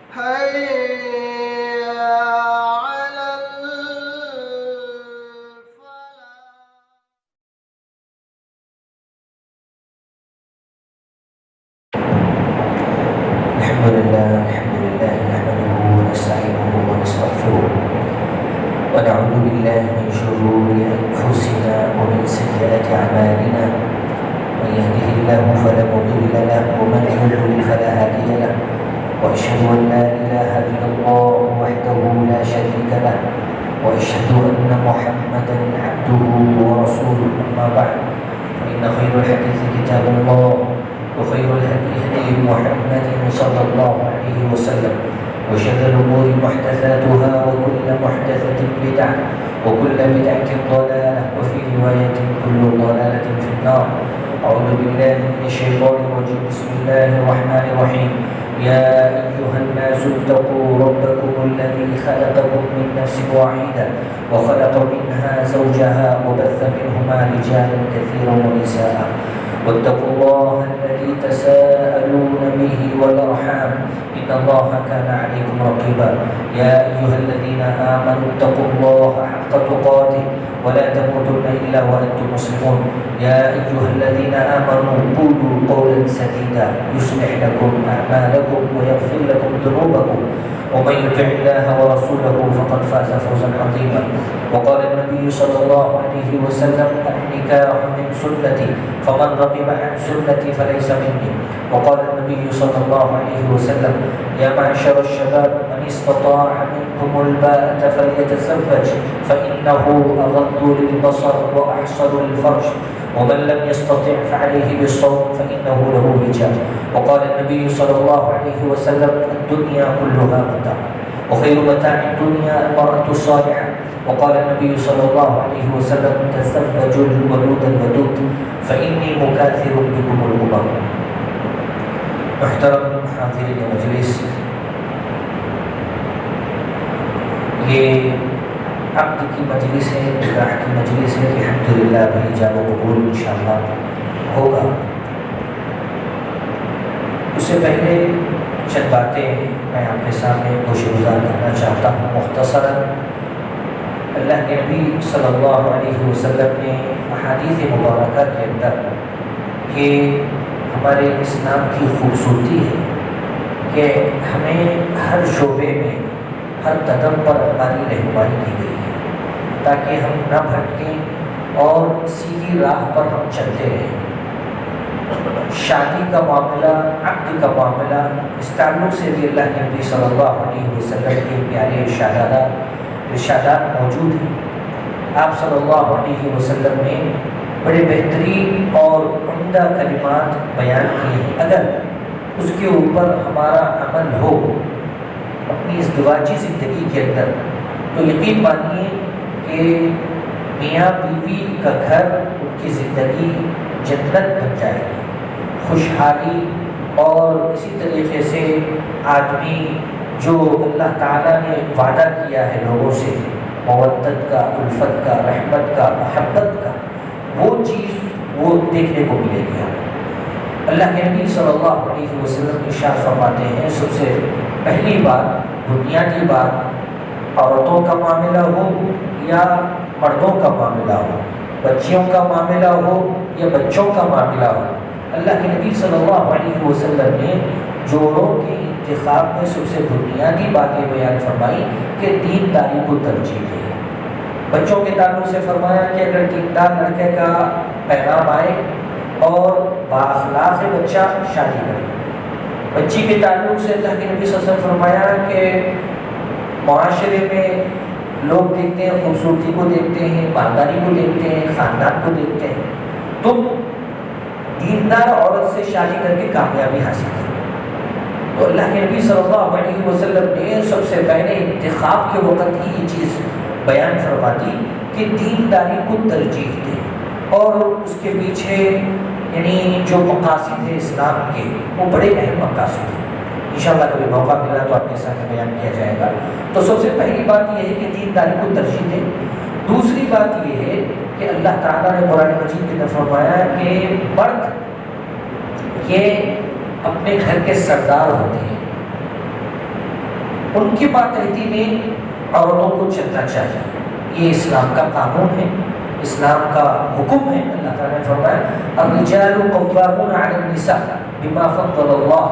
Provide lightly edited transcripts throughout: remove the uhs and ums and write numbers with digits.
حي على الحمد لله نحمده ونستعينه ونستغفره ونعوذ بالله من شرور أنفسنا ومن سيئات أعمالنا. من يهده الله فلا مضل له ومن يضلل فلا هادي له، وأشهد أن لا إله إلا الله وحده لا شريك له، وأشهد أن محمدا عبده ورسوله. أما بعد، فإن خير الحديث كتاب الله، وخير الهدي هدي محمد صلى الله عليه وسلم، وشر الأمور محدثاتها، وكل محدثة بدعة، وكل بدعة ضلالة، وفي رواية كل ضلالة في النار. أعوذ بالله من الشيطان الرجيم. بسم الله الرحمن الرحيم. يا أيها الناس اتقوا ربكم الذي خلقكم من نفس واحدة وخلق منها زوجها وبث منهما رجالا كثيرا ونساء، واتقوا الله الذي تساءلون به والأرحام، إن الله كان عليكم رقيبا. يا أيها الذين آمنوا اتقوا الله حق تقاته ولا تموتن إلا وأنتم مسلمون. يا أيها الذين آمنوا قولوا قولا سديدا يصلح لكم أعمالكم ويغفر لكم ذنوبكم، ومن يطع الله ورسوله فقد فاز فوزا عظيما. وقال النبي صلى الله عليه وسلم: النكاح من سنتي فمن رغب عن سنتي فليس مني. وقال النبي صلى الله عليه وسلم: يا معشر الشباب من استطاع منكم الباءة فليتزوج فإنه أغض للبصر وأحصن للفرج، ومن لم يستطع فعليه بالصوم فإنه له وجاء. وقال النبي صلى الله عليه وسلم: الدنيا كلها متاع، وخير متاع الدنيا المرأة الصالحة. وقال النبي صلى الله عليه وسلم: تزوجوا الولود الودود فإني مكاثر بكم الأمم. محترم حاضرین مجلس، یہ عقد کی مجلس ہے، نکاح کی مجلس ہے. الحمدللہ بھی ایجاب و قبول انشاءاللہ ہوگا. اس سے پہلے چند باتیں میں آپ کے سامنے گوش گزار کرنا چاہتا ہوں مختصراً. اللہ کے نبی صلی اللہ علیہ وسلم نے احادیث مبارکہ کے اندر یہ ہمارے اسلام کی خوبصورتی ہے کہ ہمیں ہر شعبے میں ہر قدم پر ہماری رہنمائی کی گئی ہے تاکہ ہم نہ بھٹکیں اور سیدھی راہ پر ہم چلتے رہیں. شادی کا معاملہ، عقد کا معاملہ، اس تعلق سے بھی اللہ کے نبی صلی اللہ علیہ وسلم کے پیارے ارشادات موجود ہیں. آپ صلی اللہ علیہ وسلم نے بڑے بہترین اور عمدہ کلمات بیان کیے ہیں. اگر اس کے اوپر ہمارا عمل ہو اپنی ازدواجی زندگی کے اندر تو یقین مانیے کہ میاں بیوی کا گھر، ان کی زندگی جنت بن جائے گی. خوشحالی اور اسی طریقے سے آدمی جو اللہ تعالیٰ نے وعدہ کیا ہے لوگوں سے، مودت کا، الفت کا، رحمت کا، محبت کا، وہ چیز وہ دیکھنے کو ملے گی. اللہ کے نبی صلی اللہ علیہ وسلم ارشاد فرماتے ہیں، سب سے پہلی بات، بنیادی بات، عورتوں کا معاملہ ہو یا مردوں کا معاملہ ہو، بچیوں کا معاملہ ہو یا بچوں کا معاملہ ہو، اللہ کے نبی صلی اللہ علیہ وسلم نے جوڑوں کے انتخاب میں سب سے بنیادی باتیں بیان فرمائی کہ دینداری کو ترجیح دیں. بچوں کے تعلق سے فرمایا کہ اگر دیندار لڑکے کا پیغام آئے اور بااخلاق بچہ شادی کرے. بچی کے تعلق سے اللہ کے نبی صلی اللہ علیہ وسلم فرمایا کہ معاشرے میں لوگ دیکھتے ہیں، خوبصورتی کو دیکھتے ہیں، مالداری کو دیکھتے ہیں، خاندان کو دیکھتے ہیں. تم دیندار عورت سے شادی کر کے کامیابی حاصل کرو. تو اللہ کے نبی صلی اللہ علیہ وسلم نے سب سے پہلے انتخاب کے وقت ہی یہ چیز بیان فرما دی کہ دینداری کو ترجیح دیں، اور اس کے پیچھے یعنی جو مقاصد ہیں اسلام کے وہ بڑے اہم مقاصد ہیں. انشاءاللہ کبھی موقع ملا تو آپ کے ساتھ بیان کیا جائے گا. تو سب سے پہلی بات یہ ہے کہ دینداری کو ترجیح دیں. دوسری بات یہ ہے کہ اللہ تعالیٰ نے قرآن مجید کے اندر فرمایا کہ مرد یہ اپنے گھر کے سردار ہوتے ہیں. ان کی ماتحتی میں عورتوں کو چلنا چاہیے. یہ اسلام کا قانون ہے، اسلام کا حکم ہے. اللہ تعالیٰ نے فرمایا الرجال قوامون علی النساء بما فضل اللہ.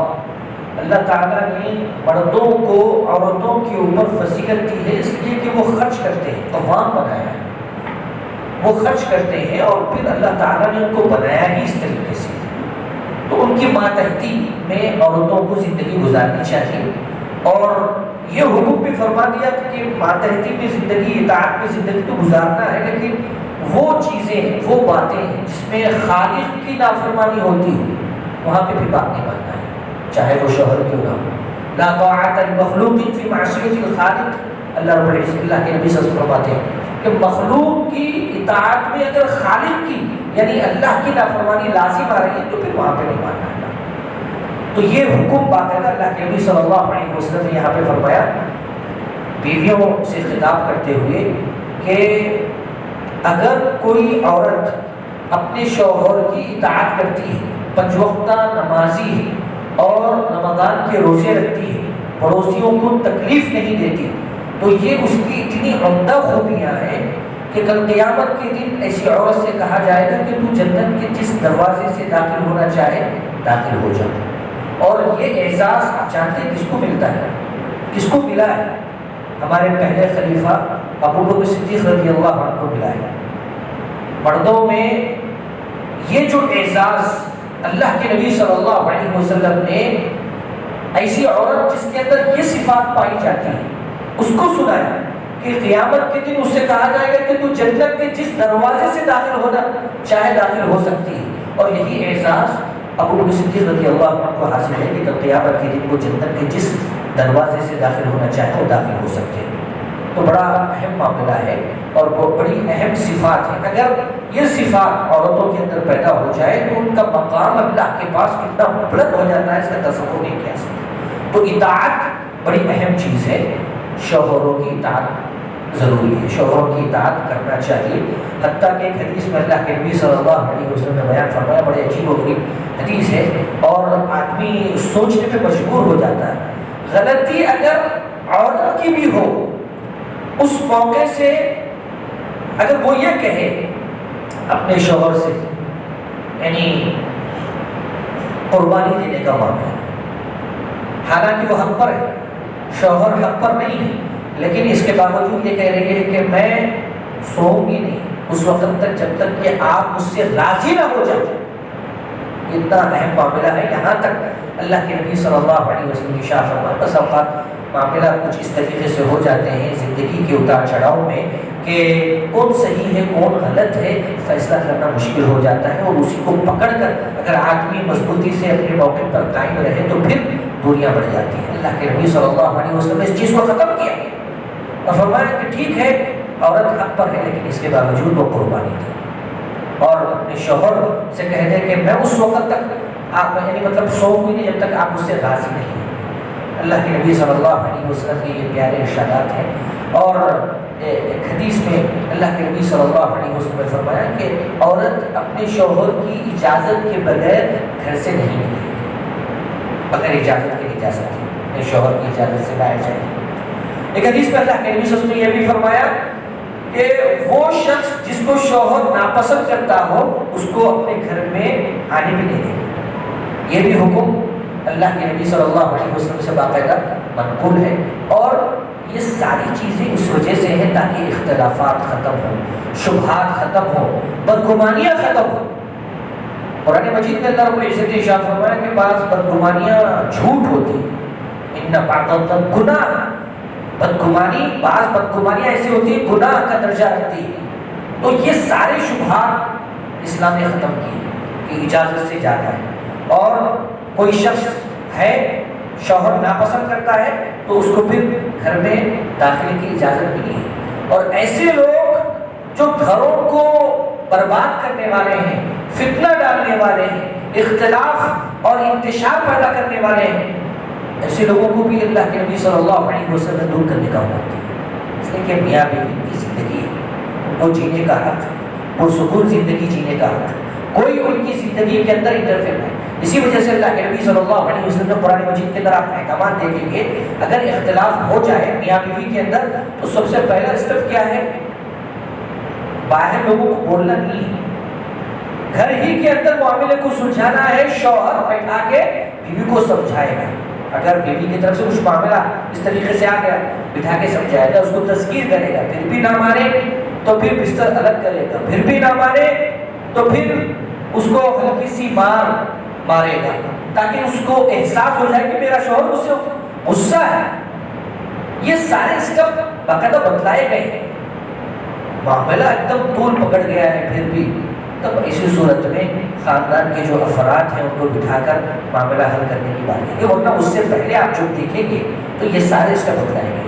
اللہ تعالیٰ نے مردوں کو عورتوں کے اوپر فضیلت دی ہے اس لیے کہ وہ خرچ کرتے ہیں، قوام بنایا ہے، وہ خرچ کرتے ہیں اور پھر اللہ تعالیٰ نے ان کو بنایا ہی اس طریقے سے. تو ان کی ماتحتی میں عورتوں کو زندگی گزارنی چاہیے. اور یہ حکم بھی فرما دیا کہ ماتحتی میں زندگی، اطاعت میں زندگی تو گزارنا ہے، لیکن وہ چیزیں، وہ باتیں جس میں خالق کی نافرمانی ہوتی ہو وہاں پہ بھی بات نہیں ماننا ہے، چاہے وہ شوہر کیوں نہ ہو. لا طاعت المخلوق فی معصیت الخالق. اللہ رب العزت، اللہ کے نبی صلی اللہ علیہ وسلم فرماتے ہیں کہ مخلوق کی اطاعت میں اگر خالق کی یعنی اللہ کی نافرمانی لازم آ رہی ہے تو پھر وہاں پہ نہیں ماننا ہے. تو یہ حکم باقاعدہ اللہ کے نبی صلی اللہ علیہ وسلم نے یہاں پہ فرمایا بیویوں سے خطاب کرتے ہوئے کہ اگر کوئی عورت اپنے شوہر کی اطاعت کرتی ہے، پنج وقتہ نمازی ہے اور رمضان کے روزے رکھتی ہے، پڑوسیوں کو تکلیف نہیں دیتی، تو یہ اس کی اتنی عمدہ خوبیاں ہیں کہ کل قیامت کے دن ایسی عورت سے کہا جائے گا کہ تو جنت کے جس دروازے سے داخل ہونا چاہے داخل ہو جا. اور یہ اعزاز آپ جانتے ہیں کس کو ملتا ہے، کس کو ملا ہے؟ ہمارے پہلے خلیفہ ابو بکر صدیق رضی اللہ عنہ کو ملا ہے. مردوں میں یہ جو اعزاز اللہ کے نبی صلی اللہ علیہ وسلم نے ایسی عورت جس کے اندر یہ صفات پائی جاتی ہے اس کو سنایا کہ قیامت کے دن اس سے کہا جائے گا کہ تو جنت کے جس دروازے سے داخل ہونا چاہے داخل ہو سکتی ہے. اور یہی اعزاز ابو بکر صدیق رضی اللہ عنہ کو حاصل ہے کہ قیامت کے دن وہ جنت کے جس دروازے سے داخل ہونا چاہے وہ داخل ہو سکتے ہیں. تو بڑا اہم معاملہ ہے اور وہ بڑی اہم صفات ہے. اگر یہ صفات عورتوں کے اندر پیدا ہو جائے تو ان کا مقام اللہ کے پاس کتنا بلند ہو جاتا ہے اس کا تصور نہیں کیا سکتا. تو اطاعت بڑی اہم چیز ہے. شوہروں کی اطاعت ضروری ہے، شوہروں کی اطاعت کرنا چاہیے. حتیٰ کہ ایک حدیث میں اللہ کے نبی صلی اللہ علیہ وسلم نے بیان فرمایا، بڑے عجیب و غریب حدیث ہے اور آدمی سوچنے پہ مجبور ہو جاتا ہے. غلطی اگر عورت کی بھی ہو اس موقع سے اگر وہ یہ کہے اپنے شوہر سے، یعنی قربانی دینے کا معاملہ، حالانکہ وہ حق پر ہے، شوہر حق پر نہیں ہے، لیکن اس کے باوجود یہ کہہ رہی ہے کہ میں سوؤں گی نہیں اس وقت تک جب تک کہ آپ مجھ سے راضی نہ ہو جائیں. اتنا اہم معاملہ ہے. یہاں تک اللہ کے نبی صلی اللہ علیہ وسلم کی شاہ فرمایا بس اوقات معاملہ کچھ اس طریقے سے ہو جاتے ہیں زندگی کے اتار چڑھاؤ میں کہ کون صحیح ہے کون غلط ہے فیصلہ کرنا مشکل ہو جاتا ہے. اور اسی کو پکڑ کر اگر آدمی مضبوطی سے اپنے موقع پر قائم رہے تو پھر دوریاں بڑھ جاتی ہیں. اللہ کے نبی صلی اللہ علیہ وسلم نے اس چیز کو ختم کیا اور فرمایا کہ ٹھیک ہے عورت حق پر ہے لیکن اس کے باوجود وہ قربانی دے اور اپنے شوہر سے کہہ دے کہ میں اس وقت تک آپ یعنی مطلب سوؤں گی نہیں جب تک آپ مجھ سے راضی نہیں ہیں. اللہ کے نبی صلی اللہ علیہ وسلم کے یہ پیارے ارشادات ہیں. اور ایک حدیث میں اللہ کے نبی صلی اللہ علیہ وسلم نے فرمایا کہ عورت اپنے شوہر کی اجازت کے بغیر گھر سے نہیں نکلے گی، بغیر اجازت کے اجازت ہے اپنے شوہر کی اجازت سے باہر جائے گی. ایک حدیث میں اللہ کے نبی صلی اللہ علیہ وسلم نے یہ بھی فرمایا کہ وہ شخص جس کو شوہر ناپسند کرتا ہو اس کو اپنے گھر میں آنے بھی نہیں دے گا. یہ بھی حکم اللہ کے نبی صلی اللہ علیہ وسلم سے باقاعدہ منقول ہے. اور یہ ساری چیزیں اس وجہ سے ہیں تاکہ اختلافات ختم ہوں، شبہات ختم ہوں، بدگمانیاں ختم ہوں. قرآن مجید میں اللہ رب العزت نے ارشاد فرمایا کہ بعض بدگمانیاں جھوٹ ہوتی ہیں. ان بعض گناہ بدگمانی، بعض بدگمانیاں ایسی ہوتی ہیں گناہ کا درجہ رکھتی ہیں. تو یہ سارے شبہات اسلام نے ختم کیے کہ اجازت سے جانا ہے. اور کوئی شخص ہے شوہر ناپسند کرتا ہے تو اس کو پھر گھر میں داخلے کی اجازت بھی نہیں ہے. اور ایسے لوگ جو گھروں کو برباد کرنے والے ہیں، فتنہ ڈالنے والے ہیں، اختلاف اور انتشار پیدا کرنے والے ہیں، ایسے لوگوں کو بھی اللہ کے نبی صلی اللہ علیہ وسلم دور کرنے کا حکم دیا. اس لیے کہ میاں بیوی کی زندگی ہے، ان کو جینے کا حق، پرسکون زندگی جینے کا حق. کوئی ان کی زندگی کے اندر انٹرفیئر نہیں. اسی وجہ سے اللہ کے نبی صلی اللہ علیہ وسلم نے قرآن مجید کے اندر آپ احکامات دیکھیں گے، اگر اختلاف ہو جائے میاں بیوی کے اندر تو سب سے پہلا اسٹیپ کیا ہے؟ باہر لوگوں کو بولنا نہیں ہے، گھر ہی کے اندر معاملے کو سلجھانا ہے. شوہر بیٹھا کے بیوی کو سمجھائے گا. اگر بیوی کی طرف سے کچھ معاملہ اس طریقے سے آ گیا، بٹھا کے سمجھائے گا، اس کو تذکیر کرے گا. پھر بھی نہ مانے تو پھر بستر الگ کرے گا. پھر بھی نہ مانے تو پھر اس کو ہلکی سی مارے گا، تاکہ اس کو احساس ہو جائے کہ میرا شوہر مجھ سے غصہ ہے. یہ سارے اسٹیپ باقاعدہ بتلائے گئے ہیں. معاملہ ایک دم طول پکڑ گیا ہے پھر بھی، تب اسی صورت میں خاندان کے جو افراد ہیں ان کو بٹھا کر معاملہ حل کرنے کی بات ہے. ورنہ اس سے پہلے آپ جو دیکھیں گے تو یہ سارے اسٹیپ بتلائے گئے.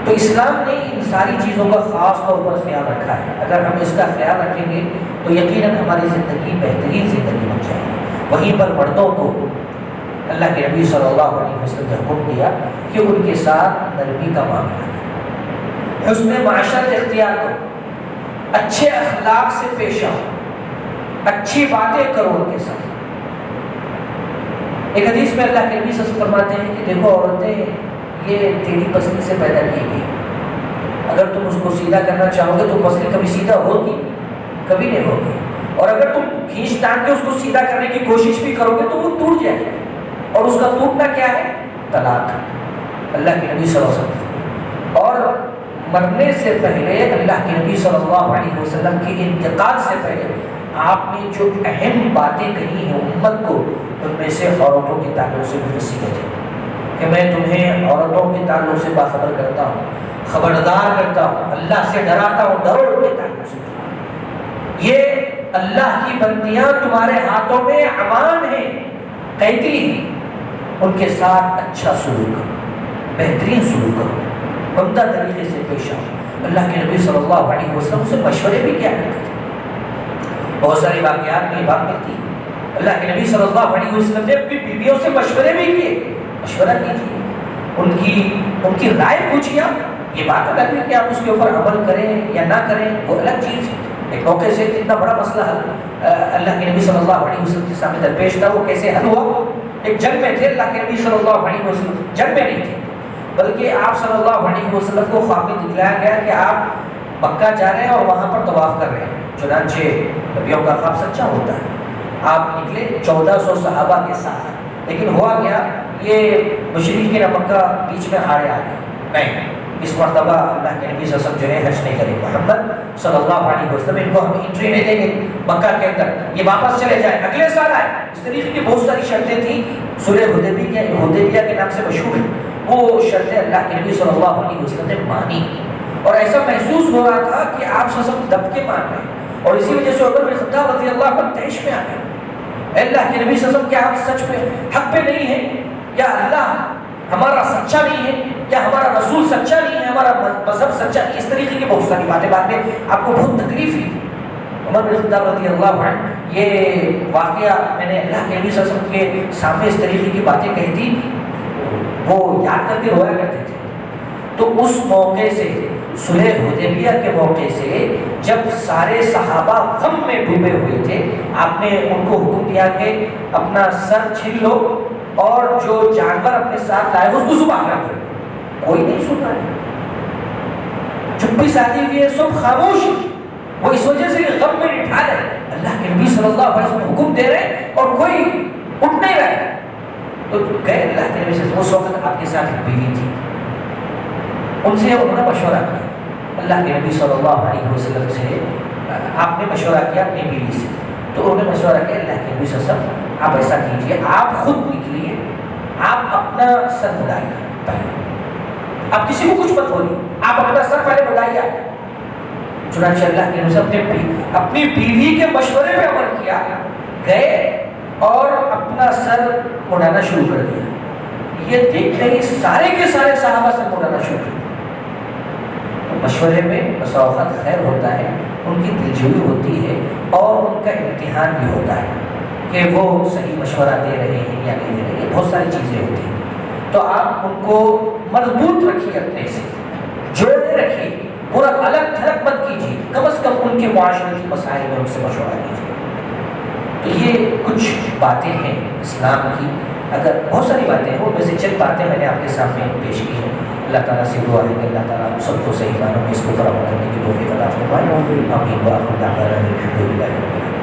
تو اسلام نے ان ساری چیزوں کا خاص طور پر خیال رکھا ہے. اگر ہم اس کا خیال رکھیں گے تو یقیناً ہماری زندگی بہترین زندگی بن جائے گی. وہیں پر مردوں کو اللہ کے نبی صلی اللہ علیہ وسلم نے حکم دیا کہ ان کے ساتھ نرمی کا معاملہ کرو، حسن معاشرت اختیار کرو، اچھے اخلاق سے پیش آؤ، اچھی باتیں کرو ان کے ساتھ. ایک حدیث میں اللہ کے نبی صلی اللہ علیہ وسلم فرماتے ہیں کہ دیکھو عورتیں یہ ٹیڑھی پسلی سے پیدا کی گئی. اگر تم اس کو سیدھا کرنا چاہو گے تو پسلی کبھی سیدھا ہوگی؟ کبھی نہیں ہوگی. اور اگر تم کھینچ تان کے اس کو سیدھا کرنے کی کوشش بھی کرو گے تو وہ ٹوٹ جائے گا. اور اس کا ٹوٹنا کیا ہے؟ طلاق. اللہ کے نبی صلی اللہ علیہ وسلم. اور مرنے سے پہلے اللہ کے نبی صلی اللہ علیہ وسلم کے انتقال سے پہلے آپ نے جو اہم باتیں کہی ہیں امت کو، ان میں سے عورتوں کے تعلق سے بھی وصیت ہے کہ میں تمہیں عورتوں کے تعلق سے باخبر کرتا ہوں، خبردار کرتا ہوں، اللہ سے ڈراتا ہوں. ڈرو ان کے تعلق سے. یہ اللہ کی بندیاں تمہارے ہاتھوں میں امان ہیں، قیدی ہیں. ان کے ساتھ اچھا سلوک کرو، بہترین سلوک کرو، عمدہ طریقے سے پیش آؤ. اللہ کے نبی صلی اللہ علیہ وسلم سے مشورے بھی کیا کرتے تھے. بہت سارے واقعات میں یہ بات ملتی ہے. اللہ کے نبی صلی اللہ علیہ وسلم نے اپنی بیویوں سے مشورے بھی کیے. مشورہ کیجیے، ان کی رائے پوچھیے. یہ بات الگ ہے کہ آپ اس کے اوپر عمل کریں یا نہ کریں، وہ الگ چیز ہے. ایک موقع سے اتنا بڑا مسئلہ اللہ کے نبی صلی اللہ علیہ وسلم کے سامنے درپیش تھا. وہ کیسے حل ہوا؟ ایک جنگ میں تھے اللہ کے نبی صلی اللہ علیہ وسلم، جنگ میں نہیں تھے بلکہ آپ صلی اللہ علیہ وسلم کو خواب میں دکھلایا گیا کہ آپ مکہ جا رہے ہیں اور وہاں پر طواف کر رہے ہیں. چنانچہ نبیوں کا خواب سچا ہوتا ہے. آپ نکلے 1400 صحابہ کے ساتھ. لیکن ہوا کیا، یہ مشرکین مکہ بیچ میں ہارے آ گئے. نہیں، اس مرتبہ اللہ کے نبی صلی اللہ علیہ وسلم جو ہے حج نہیں کریں. محمد صلی اللہ علیہ وسلم ان کو ہم انٹری نہیں دیں گے مکہ کے اندر، یہ واپس چلے جائیں، اگلے سال آئے. اس طریقے کی بہت ساری شرطیں تھیں. صلح حدیبیہ کے نام سے مشہور ہے. وہ شرطیں اللہ کے نبی صلی اللہ علیہ وسلم نے مانی. اور ایسا محسوس ہو رہا تھا کہ آپ صلی اللہ علیہ وسلم دب کے مان رہے ہیں. اور اسی وجہ سے عمر بن خطاب رضی اللہ عنہ تیش میں آ گئے. اللہ کے نبی صلی اللہ علیہ وسلم کیا آپ سچ پہ حق پہ نہیں ہیں؟ کیا اللہ ہمارا سچا نہیں ہے؟ کیا ہمارا رسول سچا نہیں ہے؟ ہمارا مذہب سچا نہیں؟ اس طریقے کی بہت ساری باتیں بعد میں آپ کو بہت تکلیف ہوئی. عمر بن خطاب رضی اللہ عنہ یہ واقعہ میں نے اللہ کے نبی صلی اللہ علیہ وسلم کے سامنے اس طریقے کی باتیں کہی تھی، وہ یاد کر کے رویا کرتے تھے. تو اس موقع سے، صلح حدیبیہ کے موقع سے، جب سارے صحابہ غم میں ڈوبے ہوئے تھے، آپ نے ان کو حکم دیا کہ اپنا سر چھین لو اور جو جانور اپنے ساتھ لائے اس کو ذبح کر دو. کوئی نہیں سن رہا ہے، چپی سادی ہوئی ہے، سب خاموش. وہ اس وجہ سے غم میں اٹھا رہے. اللہ کے نبی صلی اللہ علیہ وسلم حکم دے رہے اور کوئی اٹھ نہیں رہا. تو گئے اللہ کے نبی صلی اللہ علیہ وسلم. اس وقت آپ کے ساتھ ایک بیوی تھی، ان سے انہوں نے مشورہ کیا. اللہ کے نبی صلی اللہ علیہ وسلم سے آپ نے مشورہ کیا اپنی بیوی سے. تو انہوں نے مشورہ کیا اللہ کے نبی صلی اللہ علیہ وسلم آپ ایسا کیجیے، آپ خود نکلیے، آپ اپنا سر مڑائیے پہلے. آپ کسی کو کچھ مت بولیے، آپ اپنا سر پہلے مڑائیے. چنانچہ اللہ کے نبی صلی اللہ علیہ وسلم اپنی بیوی کے مشورے پہ عمل کیا، گئے اور اپنا سر مڑانا شروع کر دیا. یہ دیکھتے ہی سارے کے سارے صحابہ سر مڑانا شروع کر دیا. مشورے میں بسا اوقات خیر ہوتا ہے، ان کی دلجوئی ہوتی ہے اور ان کا امتحان بھی ہوتا ہے کہ وہ صحیح مشورہ دے رہے ہیں یا نہیں دے رہے ہیں. بہت ساری چیزیں ہوتی ہیں. تو آپ ان کو مضبوط رکھیے، اپنے سے جوڑے رکھیے، پورا الگ تھلگ مت کیجیے. کم از کم ان کے معاشرتی مسائل میں ان سے مشورہ کیجیے. تو یہ کچھ باتیں ہیں اسلام کی، اگر بہت ساری باتیں ہیں، وہ میں سے چند باتیں میں نے آپ کے سامنے پیش کی ہیں۔ اللہ تعالیٰ سے دعا ہے کہ اللہ تعالیٰ ہم سب کو صحیح معنوں میں اس کو فراہم کرنے کی توفیق عطا فرمائے۔ آمین۔ وآخر دعوانا الحمد للہ۔